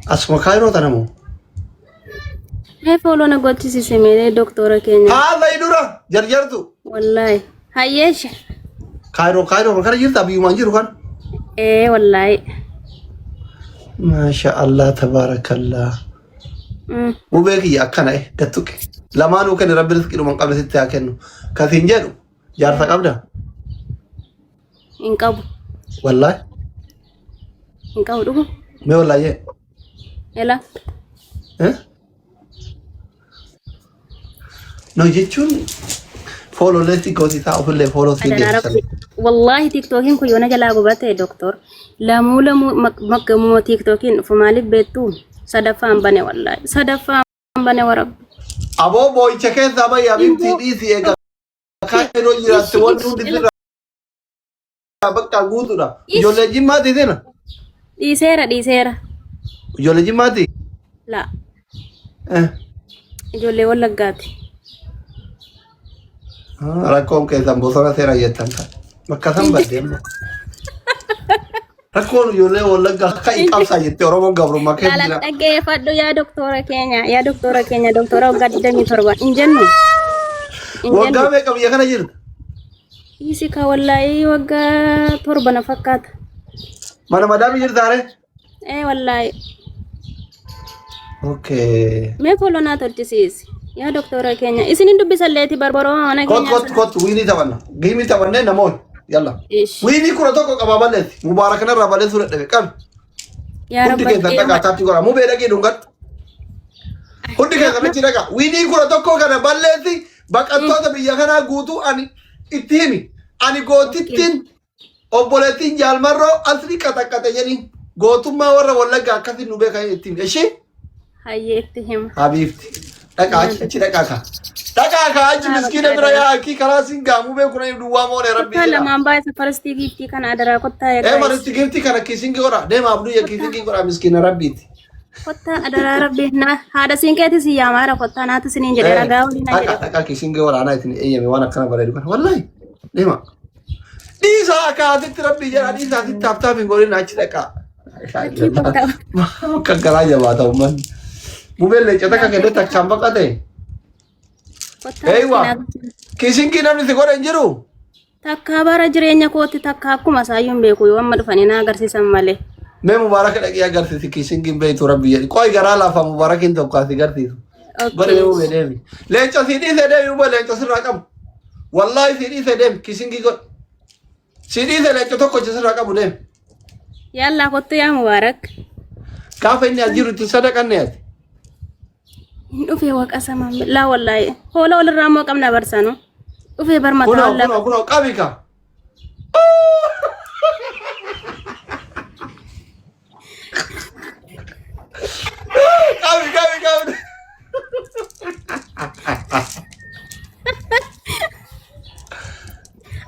Asuma Cairo tanamo. follow na gotti si semene doctora Kenya. Hala idura jarjartu. Wallahi. Hayesh. Cairo kana jirta biyu manjiru kan. Wallahi. Masha Allah tabarakallah. Mubeki akkana gattuke. Lamaanu kan rabbi rizqi dhuman qabla sitti haa kennu. Katiin jedhu jaarsa qabda. Hin qabu. Wallahi. Hin qabu dhugu. Mee wallahi. Ela. No jechuun follow leti gooti taa ofillee follow si deemsan. Wallahi tiktokin ku yoona jalaa gubate doctor. Lamu makkamu tiktokin fumaaliif beektu sadaffaan bane wallahi. Sadaffaan bane warab. Abo boycha keessa bayya bimti dhiisi eega. Kaayiroo jiraatti wanti hundi sirra bakka guutuudha. Ijoollee jimmaati sina. Dhiiseera. Ijoollee jimmaati? La. Ijoollee wallaggaati. Rakkoon keessan bosona seera jettan kan. Bakka san baddeemmo. Rakkoon ijoollee wallaggaa akka iqaabsaa jettee Oromoon gabrummaa keessa jira. Dhaggeeffadhu yaa doktora keenya doktora waggaa 27 hin jennu. Waggaa meeqa biyya kana jirta? Isi ka wallahi waggaa 7 na fakkaata. Mana madaami jirtaare? Wallahi. Okay. Me follow na tolchisiisi. Yaa doktora keenya isinin dubbisalleeti barbaroo mana keenya. Kot wiini tabanna. Giimi tabanne namoon. Yalla. Wiini kura tokko qaba balleeti. Mubaarakana irraa balleessu dadhabe qabi. Yaa rabbi. Hundi keessan dhagaa taatti godha. Mubee dhaqee dhungadhu. Hundi keessan achi dhagaa. Wiini kura tokko kana balleeti baqattoota biyya kanaa guutuu ani itti himi. Ani gootittiin obboleettiin jaalmarroo asli qaxaqqate jedhin gootummaa warra wallaggaa akkasiin nu beekan itti himi. Ishee? Hayyee itti hima. Habiibti. Dhagaa achi dhaqaa achi miskiina bira yaa'ii karaa siin gaamuu beeku na duwwaa moone rabbi. Kottaa lamaan baay'isa farstii giiftii kana adaraa kottaa eegaa. Farstii giiftii kana kiisingi godha deema abduu kiisingi godha miskiina rabbiiti. Kottaa adaraa rabbi na haadha siinqeeti si yaamaara kottaa naatu siniin jedhee ragaa waliin jedhe. Dhagaa kiisingi godha anaa itti eeyyame waan akkana bareedu kana wallahi deema. Dhiisaa akaatitti rabbi jedha dhiisaatitti taaftaaf hin godhin achi dhaqaa. Akka garaa jabaata uummanni. Mubelle cata kan kende takkan baqate. Eeywa. Kiisingi namni si godhe hin jiru? Takka bara jireenya kooti takka akkuma saayyuun beeku yoo amma dhufanii na agarsiisan malee. Mee mubaaraka dhaqee agarsiisi kiisingi hin beektu rabbi jedhi. Qoy garaa laafa mubaarakiin tokko asi agarsiisu. Godhe mee mubee deemi. Leenca si dhiise deemi mubee leenca sirraa qabu. Wallahi si dhiise deemi kiisingi godhe. Si dhiise leenca tokko sirraa qabu deemi. Yalla kottu yaa mubaarak. Gaafa inni ajiru itti sadaqanne ati. Dhufee waqa samaan laa wallahi hoola walirraa immoo qabna barsanu dhufee barmataa wallaa kunoo qabi ka qabi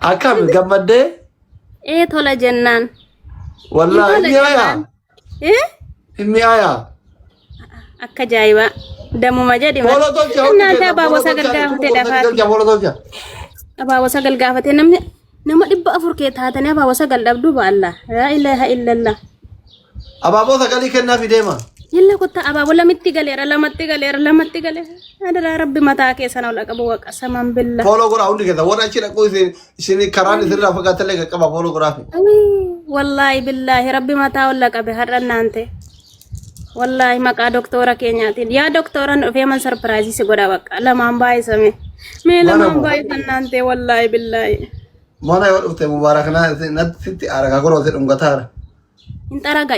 akkam gammaddee tola jennaan wallahi inni aayaa akka jaayibaa damuma jedhi እናንተ abaaboo sagal gaafatee dhafaati abaaboo sagal gaafatee namni nama 400 kee taatanii abaaboo sagal dhabduu baalla laa ilaaha illallah abaaboo sagalii kennaa fideema yalla kotta abaaboo lamatti galeera adara rabbi mataa keessa na qabu waqa saman billa fooloo goraa hundi keessa warra achi dhaquu isin karaan isirraa fagaatanii qaqqaba fooloo goraa fi wallahi billahi rabbi mataa walla qabe har'a naante wallahi maka doktora keenyaatiin yaa doktora dhufee man sarpiraayizii si godha baqa lamaan baay'isame mee lamaan baay'isan naante wallahi billahi mana yoo dhufte mubaarakana natti sitti aragaa goroo si dhungataara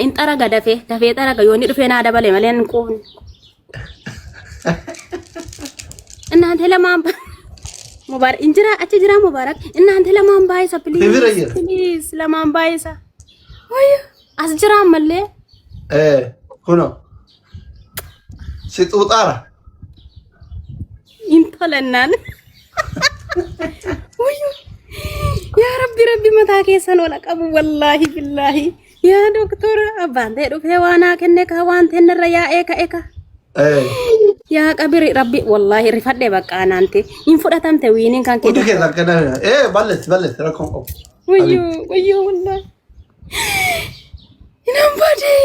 intaraga dafee taraga yoo ni dhufee naa dabale malee hin quufne እናንተ ለማን ሙባረክ እንጀራ አጭ ጅራ ሙባረክ እናንተ ለማን ባይሳ ፕሊዝ ለማን ባይሳ ወይ አስጅራ መለ ሁኖ ሲጡጣራ ይንተለናን ወይ ያ ረቢ መታከ ሰኖ ለቀቡ ወላሂ ቢላሂ ያ ዶክተር አባንተ ዱፌ ዋና ከነ ከዋንተ ነራ ያ ኤካ يا كبير ربي والله رفدي بقى انا انت ينفدتمت وينين كان كده كده كده بلت رقم ويو والله ينام بدي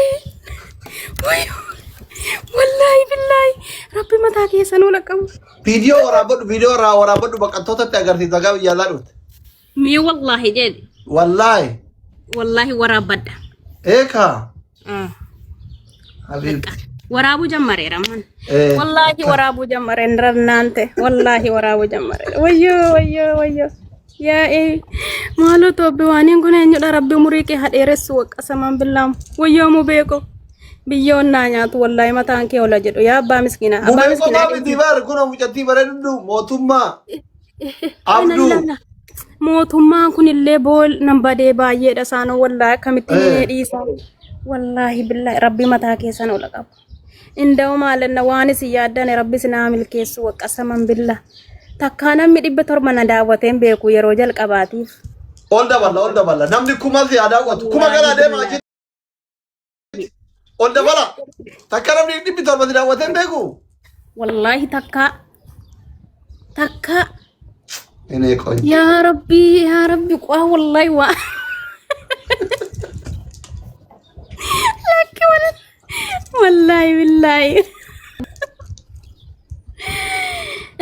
ويو mataa keessa nu laqabu. Video waraabadhu baqattootatti agarsiisa gaafa yaalaa dhufte. Mii wallahi jedhi. Wallahi waraabadha. Eeka. Habiibti. Waraabu jammareera man. Wallahi waraabu jammareen rannaante. Wallahi waraabu jammareera. Wayyo. Yaa maaloo toobbe waaniin kun eenyudha rabbi murii kee hadheeressu waqqasaman billaam. Wayyoo mu beeko. Biyyoon naa nyaatu wallahi mataan kee ola jedhu yaa abbaa miskiina. Abbaa miskiina. Dibar kun mucattii bareeddu mootummaa. Abduu. Mootummaan kun illee bool nan badee baay'eedha saanoo wallahi akkamitti ni dhiisa. Wallahi billahi rabbi mataa keessan ola qabu. Inda'u maalanna waanis yaaddane rabbi sinaa milkeessu waqqasaman billah. Takkaan namni 700 na daawwateen beeku yeroo jalqabaatiif. Ol dabala namni kuma si daawwatu kuma galaa deemaa jiru. Ol dabala takkaan namni 700 daawwateen beeku. Wallahi takka. Ini kau. Ya Rabbi kuah wallahi wa. Laki wallahi billahi.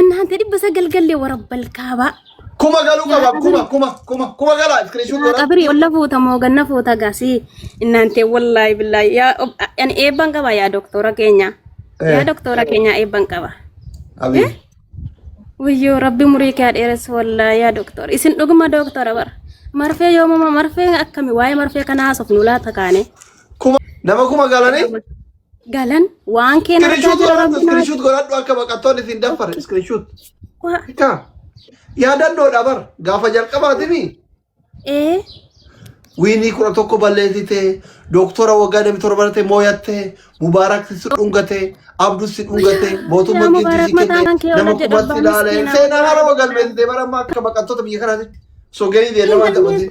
Nanti di basa gal-gal le warabbal kaaba. Kuma galu kaaba kuma gala screenshot gora. Kabri walla foto mo ganna foto gasi. Nanti wallahi billahi ya yani ebang kaba ya doktora Kenya. Ya doktora Kenya ebang kaba. Abi. Wayyo rabbi murii kee dheeres wallahi ya doktor isin dhuguma doktora bar marfee yoomama marfee akkami waa'ee marfee kana haasofnu laata kaane nama kuma galani galan waan keena screenshot godhadhu akka baqattoon isin danfare screenshot ka yaadannoodha bar gaafa jalqabaatimi wiinii 11 balleessite doktora waggaa 7 barate mooyatte mubaarak si dhungate abdu si dhungate mootummaa gidduu kenne nama kumatti ilaale seenaa harama galmeessite baramma akka baqattoota biyya kanaatti sooganii deemaa dabate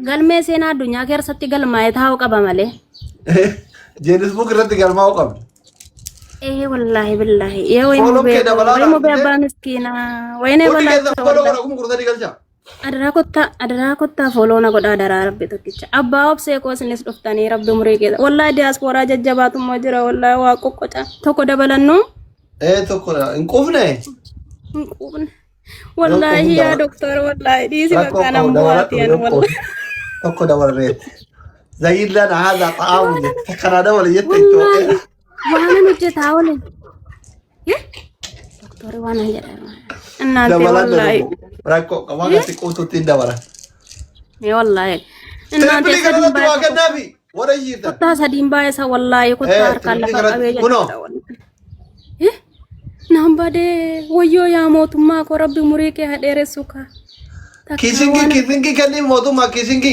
galmee seenaa addunyaa keessatti galmaa'ee taa'uu qaba malee jeenis buuk irratti galmaa'uu qabdi. Wallahi billahi yoo waymu bee abbaa miskiina wayne balaa Adara kotta follow na goda adara rabbi tokkicha abba obse ko sinis dhuftani rabbi murii keessa wallahi diaspora jajjabaatu mo jira wallahi waa qoqqoca tokko dabalannu tokko hin qufne wallahi ya doktor wallahi diisi bakka nan bu'aati an wallahi tokko dabalreet zayilana hada ta'awun kana dawal yette to waana nujjeta wala doktor waana jedha እናንተ ወላሂ ራቆ ከዋጋቲ ቆቶት እንደበራ ወላሂ እናንተ ሰዲምባ ወገዳቢ ወረይታ ኮታ ሰዲምባ የሰ ወላሂ ኮታ አርካላ ቀበየ ናምባዴ ወዮ ያ ሞቱማ ኮረቢ ሙሪቄ ሀደረሱካ ኪሲንጊ ከኒ ሞቱማ ኪሲንጊ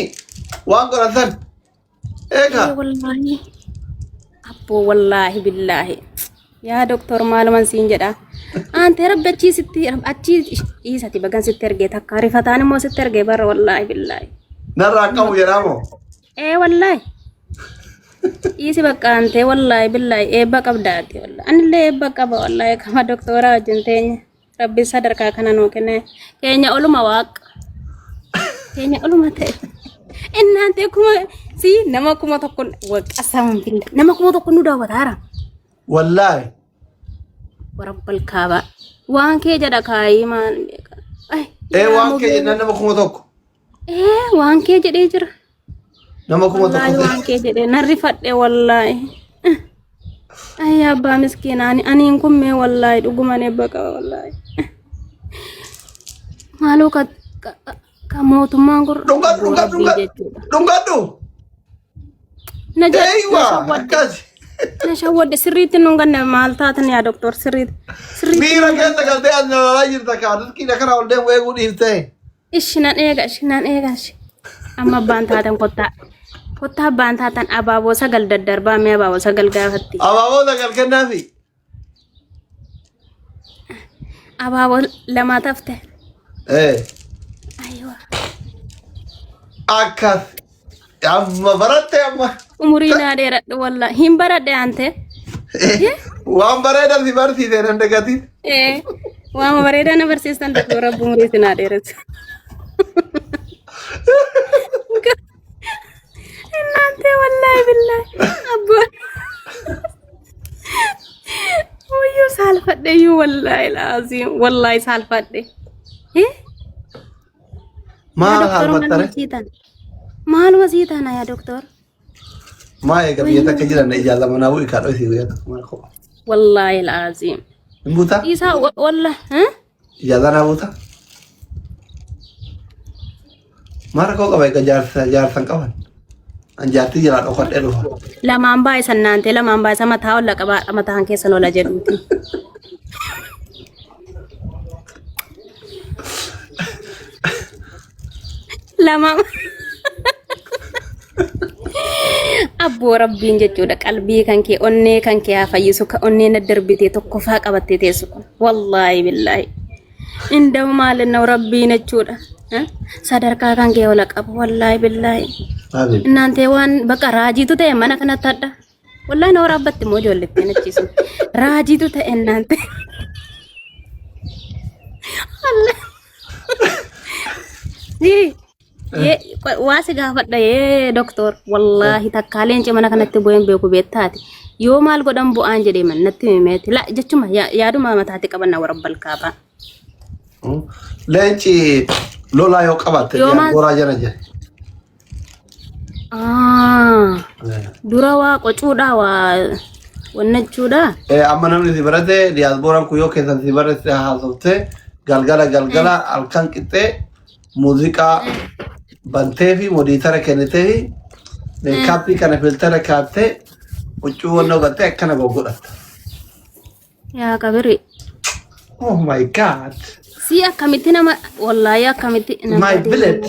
ዋን ቆራተን ኤካ ወላሂ አቦ ወላሂ ቢላሂ ያ ዶክተር ማለማን ሲንጀዳ አንተ ረበቺ ስቲ አቺ ኢሳቲ በጋን ስትርጌ ተካሪፈታን ሞ ስትርጌ በር ወላሂ ቢላሂ ነራቀው የራሞ ወላሂ ኢሲ በቃ አንተ ወላሂ ቢላሂ በቀብዳት ወላሂ አንለ በቀባ ወላሂ ከማ ዶክተራ ጀንተኝ ረቢ ሰደርካ ከነኖ ከነ ከኛ ኦሉማ ዋቅ ከኛ ኦሉማ ተ እናንተ ኩማ ሲ ነማኩማ ተኩን ወቀሰም ቢል ነማኩማ ተኩን ዳወታራ ወላሂ warabbal kaaba waan kee jedha kaayi maan waan kee jenna nama kuma tokko waan kee jedhee jira nama kuma tokko waan kee jedhee narri fadhe wallahi ay abbaa miskiina aniin kun mee wallahi dhuguma ne baqa wallahi maaloo ka mootummaan gur dhungadhu na jedhe نشود سريت نونغن مالتاتن يا دكتور سريت ميرا كنت قلت انا لا يرتا كادت كي دكرا ولدن ويغو ديرتي اشنان ايغا اما بانتاتن كوتا بانتاتن ابابو سغل ددربا مي ابابو سغل غافتي ابابو سغل كنافي ابابو لما تفتح ايوه اكف amma baratte amma umurina dera walla him barade ante waan bareda si barsi de nan dagati waan bareda na barsiistan doktor rabbu murisina dera innante wallahi billahi abba oyo sala ሳልፈደዩ ወላሂ ላዚም ወላሂ ሳልፈደ ማል ወሲታና ያ ዶክተር ما يقدر يتكجل أن إجازة مناوي كانوا يسويها والله العظيم بوتا إيسا والله ها إجازة أنا بوتا ما ركوا كباي كجار سانكوان أنجاتي جلاد أخوات إلوها لما أمباي سنانتي لما أمباي سما تاول لك أما تهان كيسن ولا جدوتي لما Abbo rabbiin jechuudha qalbii kanke onnee kanke haa fayyisu ka onnee na darbite tokko faa qabattee teessu kun wallahi billahi indau maalinnaw rabbiin jechuudha sadarkaa kanke wala qabu wallahi billahi እናንተ waan baqa raajiitu ta'e mana kanatti adda wallahi na waraabatti moo ijoolletti nachiisu raajiitu ta'e እናንተ ye waasi gaafadha ye doctor wallahi takkaaleen cimana kanatti bu'een beeku beettaati yoo maal godhan bu'aan jedhee man natti himeeti la jechuma yaaduma mataatti qabanna warabbal kaaba leenci lola yoo qabatte goraa jana je dura waa qocuudha waa wannachuudha amma namni si barate diasporaan ku yoo keessan si barate haasofte galgala alkan qixxee muuziqaa banteefi modiitara kenniteefi meekaappii kana filtara kaattee huccuu wannoo gattee akkana goggodhatta. Yaa qabiri. Oh my god. Si akkamitti nama wallaahi akkamitti nama. My billet.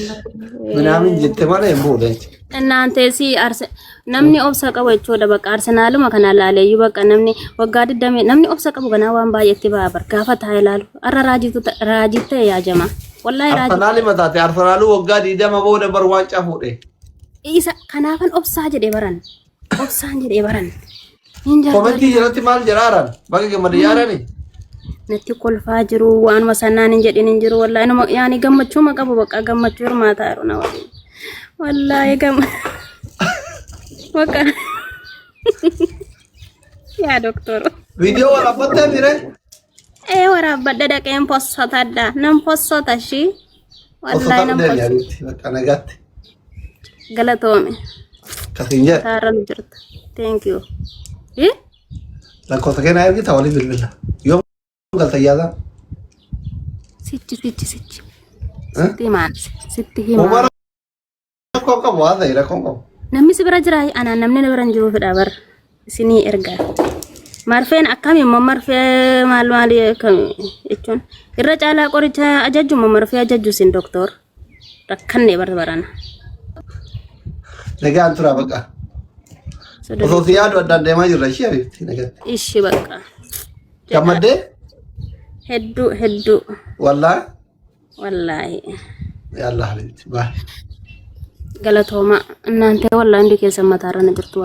Minaamin jette malee hin buude. እናንተ ሲ namni obsa qabu jechuudha bakka arsenaaluma kana laaleeyyu bakka namni waggaa 20 namni obsa qabu kana waan baay'eetti baabar gaafa taa ilaalu arra raajitte yaa jama wallahi raajitte arsenaali mataate arsenaalu waggaa 20 booda bar waancaa fuudhe isa kanaafan obsaa jedhee baran obsaan jedhee baran komentii jalatti maal jaraaran bakka gammada yaarani natti kolfaa jiru waanuma sanaan hin jedhin hin jiru wallahi yaani gammachuu qabu bakka gammachuu hirmaataa jiru na wallahi Waka. Ya doktor. Video waraabbattee mire? Waraabadda dhaqeen possotadha. Nam possota shi. Wallahi nam possota. Nagaatti. Galatoome. Kasiin jedhe. Taaran jirta. Thank you. Lakkoofsa keenyaa ergita walii bilbila. Yoo galta yaada. Sichi. Sitti himaan. Sitti himaan. Kok waada ira kok. Namni si bira jira ana namni na biran jiru fida bar sini erga. Marfeen akkami immoo marfee maal kam jechuun irra caalaa qoricha ajajju immoo marfee ajajju sin doktor rakkanne barbarana. Nagaan tura baqa. Osoo si yaadu addaan deemaa jirra ishee abibti nagaatti. Ishee baqa. Gammaddee? Hedduu. Wallaahi. Yaallah abibti baa. Galatooma እናንተ wallahi ndi keessa mataarra na jirtu